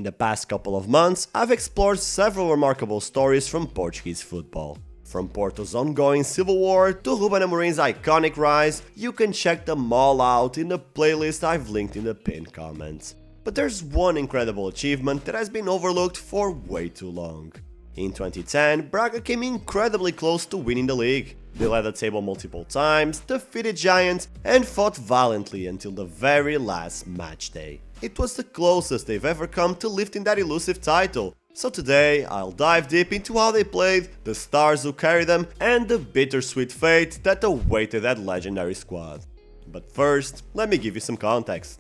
In the past couple of months, I've explored several remarkable stories from Portuguese football. From Porto's ongoing civil war to Ruben Amorim's iconic rise, you can check them all out in the playlist I've linked in the pinned comments. But there's one incredible achievement that has been overlooked for way too long. In 2010, Braga came incredibly close to winning the league. They led the table multiple times, defeated giants, and fought valiantly until the very last match day. It was the closest they've ever come to lifting that elusive title. So today, I'll dive deep into how they played, the stars who carried them, and the bittersweet fate that awaited that legendary squad. But first, let me give you some context.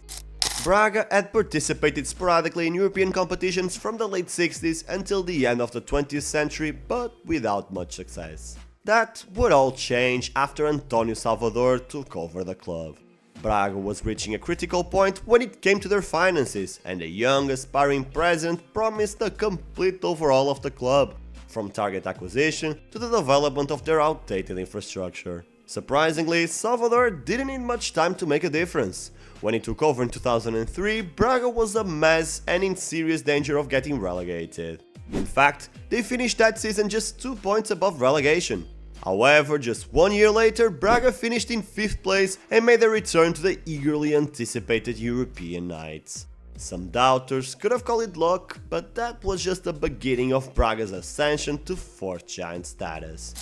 Braga had participated sporadically in European competitions from the late 60s until the end of the 20th century, but without much success. That would all change after António Salvador took over the club. Braga was reaching a critical point when it came to their finances, and the young aspiring president promised a complete overhaul of the club, from target acquisition to the development of their outdated infrastructure. Surprisingly, Salvador didn't need much time to make a difference. When he took over in 2003, Braga was a mess and in serious danger of getting relegated. In fact, they finished that season just 2 points above relegation. However, just 1 year later, Braga finished in 5th place and made their return to the eagerly anticipated European nights. Some doubters could have called it luck, but that was just the beginning of Braga's ascension to 4th giant status.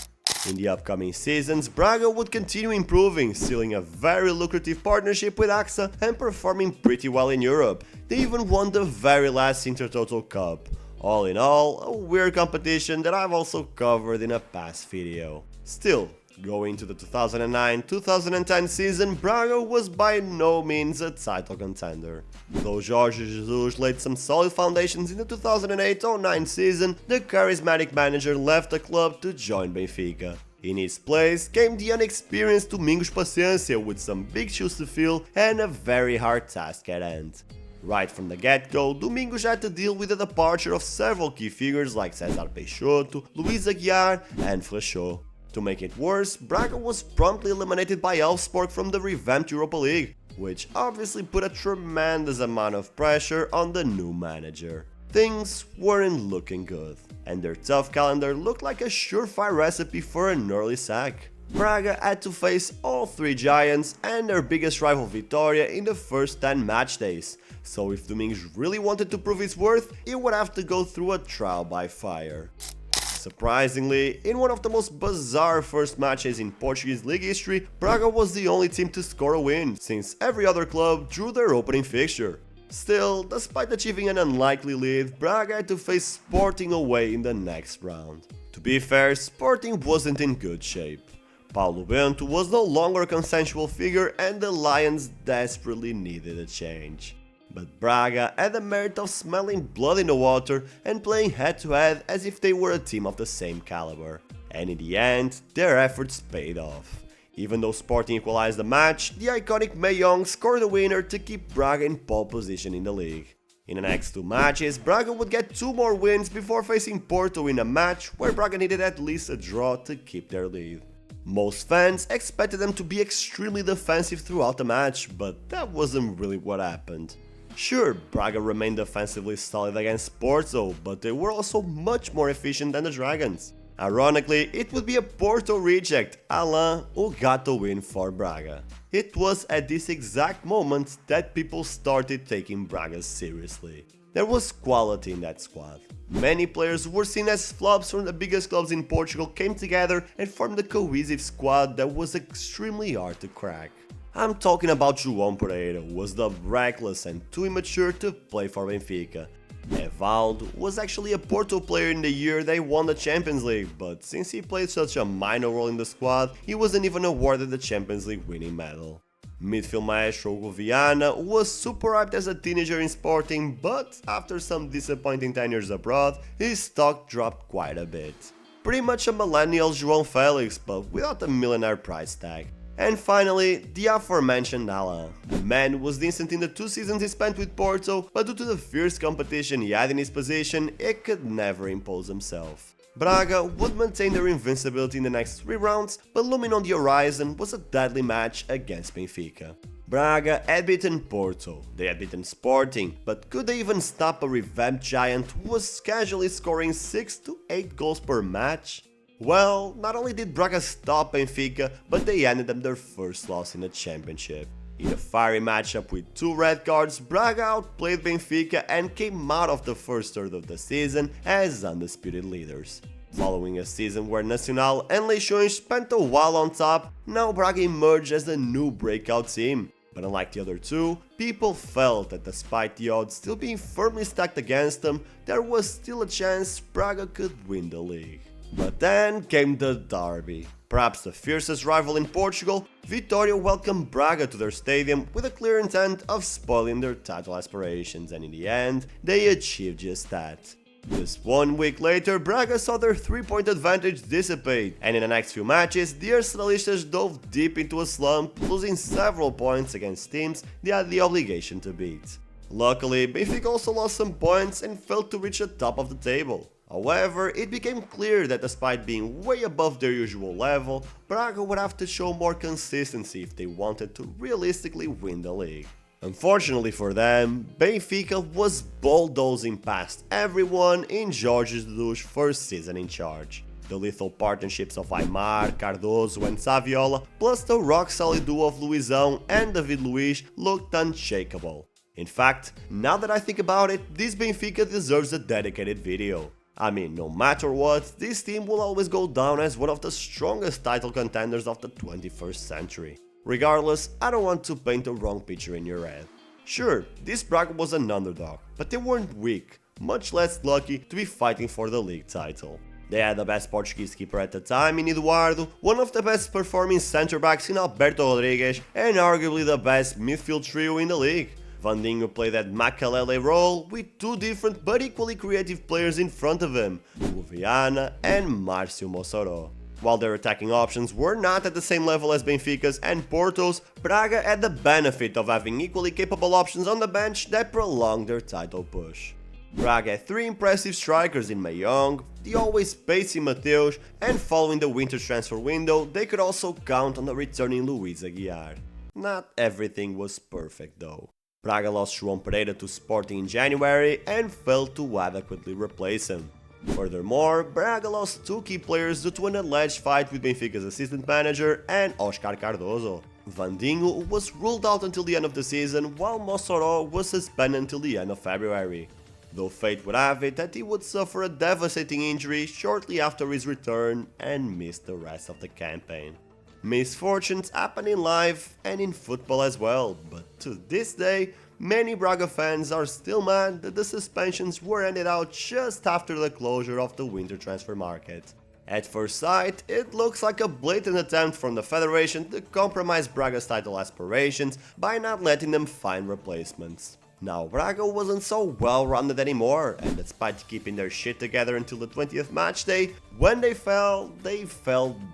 In the upcoming seasons, Braga would continue improving, sealing a very lucrative partnership with AXA and performing pretty well in Europe. They even won the very last Intertoto Cup. All in all, a weird competition that I've also covered in a past video. Still, going into the 2009-2010 season, Braga was by no means a title contender. Though Jorge Jesus laid some solid foundations in the 2008-09 season, the charismatic manager left the club to join Benfica. In his place came the inexperienced Domingos Paciência with some big shoes to fill and a very hard task at hand. Right from the get-go, Domingos had to deal with the departure of several key figures like César Peixoto, Luís Aguiar and Flechot. To make it worse, Braga was promptly eliminated by Elfsborg from the revamped Europa League, which obviously put a tremendous amount of pressure on the new manager. Things weren't looking good, and their tough calendar looked like a surefire recipe for an early sack. Braga had to face all 3 giants and their biggest rival Vitória in the first 10 match days, so if Domingos really wanted to prove his worth, he would have to go through a trial by fire. Surprisingly, in one of the most bizarre first matches in Portuguese league history, Braga was the only team to score a win, since every other club drew their opening fixture. Still, despite achieving an unlikely lead, Braga had to face Sporting away in the next round. To be fair, Sporting wasn't in good shape. Paulo Bento was no longer a consensual figure and the Lions desperately needed a change. But Braga had the merit of smelling blood in the water and playing head-to-head as if they were a team of the same caliber. And in the end, their efforts paid off. Even though Sporting equalized the match, the iconic Mayong scored the winner to keep Braga in pole position in the league. In the next 2 matches, Braga would get 2 more wins before facing Porto in a match where Braga needed at least a draw to keep their lead. Most fans expected them to be extremely defensive throughout the match, but that wasn't really what happened. Sure, Braga remained defensively solid against Porto, but they were also much more efficient than the Dragons. Ironically, it would be a Porto reject, Alain, who got the win for Braga. It was at this exact moment that people started taking Braga seriously. There was quality in that squad. Many players who were seen as flops from the biggest clubs in Portugal came together and formed a cohesive squad that was extremely hard to crack. I'm talking about João Pereira, who was dubbed reckless and too immature to play for Benfica. Evaldo was actually a Porto player in the year they won the Champions League, but since he played such a minor role in the squad, he wasn't even awarded the Champions League winning medal. Midfield maestro Hugo Viana was super hyped as a teenager in Sporting, but after some disappointing tenures abroad, his stock dropped quite a bit. Pretty much a millennial João Felix, but without a millionaire price tag. And finally, the aforementioned Alain. The man was decent in the 2 seasons he spent with Porto, but due to the fierce competition he had in his position, he could never impose himself. Braga would maintain their invincibility in the next 3 rounds, but looming on the horizon was a deadly match against Benfica. Braga had beaten Porto, they had beaten Sporting, but could they even stop a revamped giant who was casually scoring 6 to 8 goals per match? Well, not only did Braga stop Benfica, but they handed them their first loss in the championship. In a fiery matchup with 2 red cards, Braga outplayed Benfica and came out of the first third of the season as undisputed leaders. Following a season where Nacional and Leixões spent a while on top, now Braga emerged as the new breakout team. But unlike the other two, people felt that despite the odds still being firmly stacked against them, there was still a chance Braga could win the league. But then came the derby. Perhaps the fiercest rival in Portugal, Vitória welcomed Braga to their stadium with a clear intent of spoiling their title aspirations, and in the end, they achieved just that. Just 1 week later, Braga saw their 3-point advantage dissipate, and in the next few matches, the Arsenalistas dove deep into a slump, losing several points against teams they had the obligation to beat. Luckily, Benfica also lost some points and failed to reach the top of the table. However, it became clear that despite being way above their usual level, Braga would have to show more consistency if they wanted to realistically win the league. Unfortunately for them, Benfica was bulldozing past everyone in Jorge Jesus' first season in charge. The lethal partnerships of Aimar, Cardoso and Saviola, plus the rock-solid duo of Luizão and David Luiz looked unshakable. In fact, now that I think about it, this Benfica deserves a dedicated video. I mean, no matter what, this team will always go down as one of the strongest title contenders of the 21st century. Regardless, I don't want to paint the wrong picture in your head. Sure, this Braga was an underdog, but they weren't weak, much less lucky to be fighting for the league title. They had the best Portuguese keeper at the time in Eduardo, one of the best performing centre-backs in Alberto Rodrigues, and arguably the best midfield trio in the league. Vandinho played that Makalele role with 2 different but equally creative players in front of him, Hugo Viana and Márcio Mossoró. While their attacking options were not at the same level as Benfica's and Porto's, Braga had the benefit of having equally capable options on the bench that prolonged their title push. Braga had 3 impressive strikers in Mayong, the always pacey Mateus, and following the winter transfer window, they could also count on the returning Luis Aguiar. Not everything was perfect though. Braga lost João Pereira to Sporting in January and failed to adequately replace him. Furthermore, Braga lost 2 key players due to an alleged fight with Benfica's assistant manager and Oscar Cardoso. Vandinho was ruled out until the end of the season, while Mossoró was suspended until the end of February. Though fate would have it that he would suffer a devastating injury shortly after his return and miss the rest of the campaign. Misfortunes happen in life and in football as well, but to this day, many Braga fans are still mad that the suspensions were handed out just after the closure of the winter transfer market. At first sight, it looks like a blatant attempt from the federation to compromise Braga's title aspirations by not letting them find replacements. Now, Braga wasn't so well-rounded anymore, and despite keeping their shit together until the 20th matchday, when they fell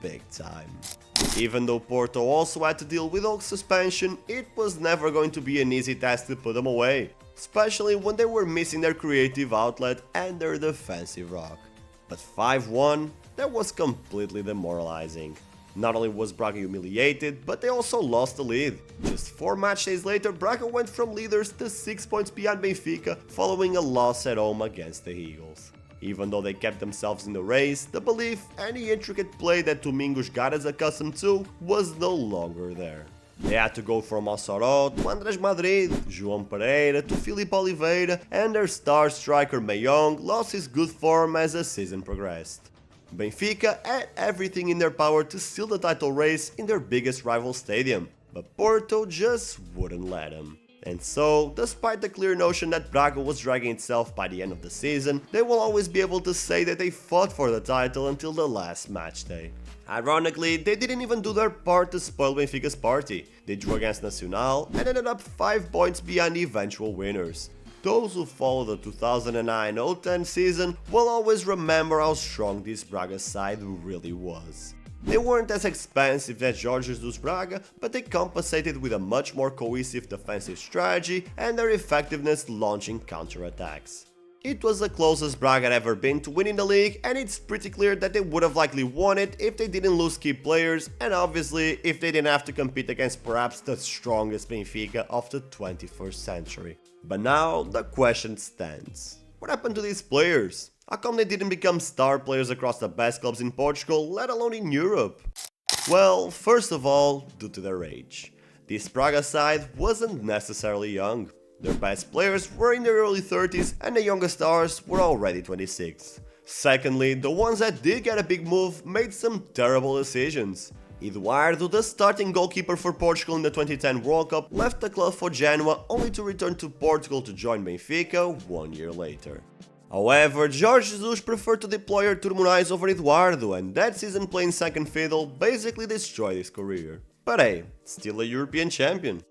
big time. Even though Porto also had to deal with Hulk's suspension, it was never going to be an easy task to put them away, especially when they were missing their creative outlet and their defensive rock. But 5-1, that was completely demoralizing. Not only was Braga humiliated, but they also lost the lead. Just 4 match days later, Braga went from leaders to 6 points behind Benfica following a loss at home against the Eagles. Even though they kept themselves in the race, the belief and the intricate play that Domingos got us accustomed to was no longer there. They had to go from Mossoró to Andrés Madrid, João Pereira to Filipe Oliveira, and their star striker Mayong lost his good form as the season progressed. Benfica had everything in their power to seal the title race in their biggest rival stadium, but Porto just wouldn't let them. And so, despite the clear notion that Braga was dragging itself by the end of the season, they will always be able to say that they fought for the title until the last matchday. Ironically, they didn't even do their part to spoil Benfica's party. They drew against Nacional and ended up 5 points behind the eventual winners. Those who follow the 2009-010 season will always remember how strong this Braga side really was. They weren't as expensive as Jorge Jesus Braga, but they compensated with a much more cohesive defensive strategy and their effectiveness launching counterattacks. It was the closest Braga had ever been to winning the league, and it's pretty clear that they would have likely won it if they didn't lose key players, and obviously if they didn't have to compete against perhaps the strongest Benfica of the 21st century. But now the question stands. What happened to these players? How come they didn't become star players across the best clubs in Portugal, let alone in Europe? Well, first of all, due to their age. This Braga side wasn't necessarily young. Their best players were in their early 30s and the youngest stars were already 26. Secondly, the ones that did get a big move made some terrible decisions. Eduardo, the starting goalkeeper for Portugal in the 2010 World Cup, left the club for Genoa only to return to Portugal to join Benfica 1 year later. However, Jorge Jesus preferred to deploy Artur Moraes over Eduardo, and that season playing second fiddle basically destroyed his career. But hey, still a European champion.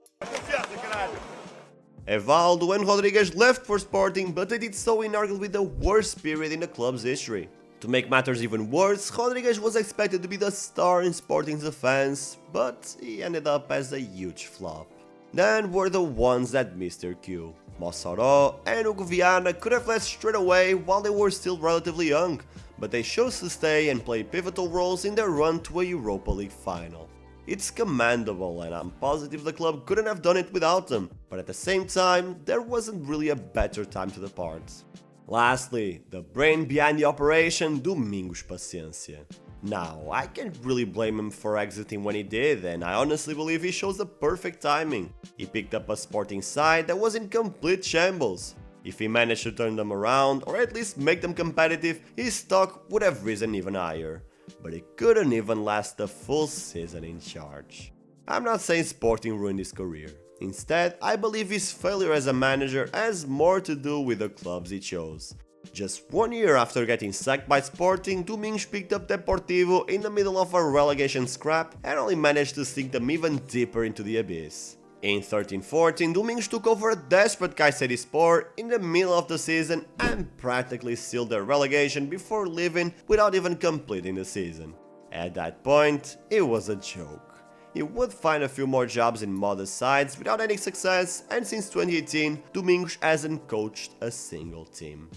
Evaldo and Rodrigues left for Sporting, but they did so in arguably the worst period in the club's history. To make matters even worse, Rodrigues was expected to be the star in Sporting's offense, but he ended up as a huge flop. Then were the ones that missed their cue. Mossoró and Hugo Viana could have left straight away while they were still relatively young, but they chose to stay and play pivotal roles in their run to a Europa League final. It's commendable, and I'm positive the club couldn't have done it without them, but at the same time, there wasn't really a better time to depart. Lastly, the brain behind the operation, Domingos Paciência. Now, I can't really blame him for exiting when he did, and I honestly believe he shows the perfect timing. He picked up a Sporting side that was in complete shambles. If he managed to turn them around, or at least make them competitive, his stock would have risen even higher. But he couldn't even last the full season in charge. I'm not saying Sporting ruined his career. Instead, I believe his failure as a manager has more to do with the clubs he chose. Just 1 year after getting sacked by Sporting, Domingos picked up Deportivo in the middle of a relegation scrap and only managed to sink them even deeper into the abyss. In 13-14, Domingos took over a desperate Kayserispor in the middle of the season and practically sealed their relegation before leaving without even completing the season. At that point, it was a joke. He would find a few more jobs in modest sides without any success, and since 2018, Domingos hasn't coached a single team.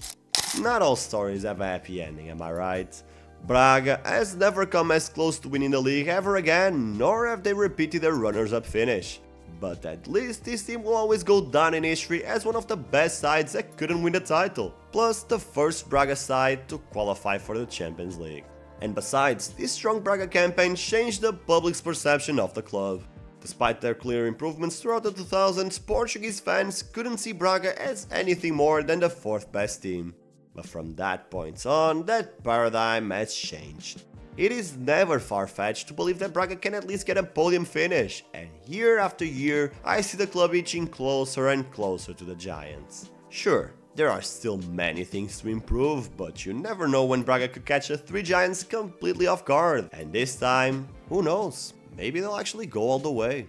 Not all stories have a happy ending, am I right? Braga has never come as close to winning the league ever again, nor have they repeated their runners-up finish. But at least this team will always go down in history as one of the best sides that couldn't win the title, plus the first Braga side to qualify for the Champions League. And besides, this strong Braga campaign changed the public's perception of the club. Despite their clear improvements throughout the 2000s, Portuguese fans couldn't see Braga as anything more than the fourth best team. But from that point on, that paradigm has changed. It is never far-fetched to believe that Braga can at least get a podium finish, and year after year, I see the club inching closer and closer to the Giants. Sure, there are still many things to improve, but you never know when Braga could catch the three Giants completely off guard, and this time, who knows, maybe they'll actually go all the way.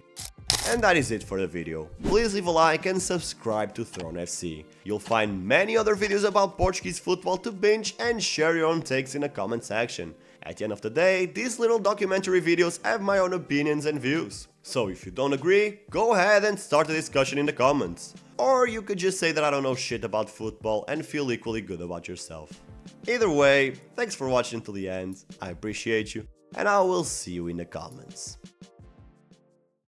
And that is it for the video. Please leave a like and subscribe to Throne FC. You'll find many other videos about Portuguese football to binge and share your own takes in the comment section. At the end of the day, these little documentary videos have my own opinions and views. So if you don't agree, go ahead and start a discussion in the comments. Or you could just say that I don't know shit about football and feel equally good about yourself. Either way, thanks for watching till the end, I appreciate you, and I will see you in the comments.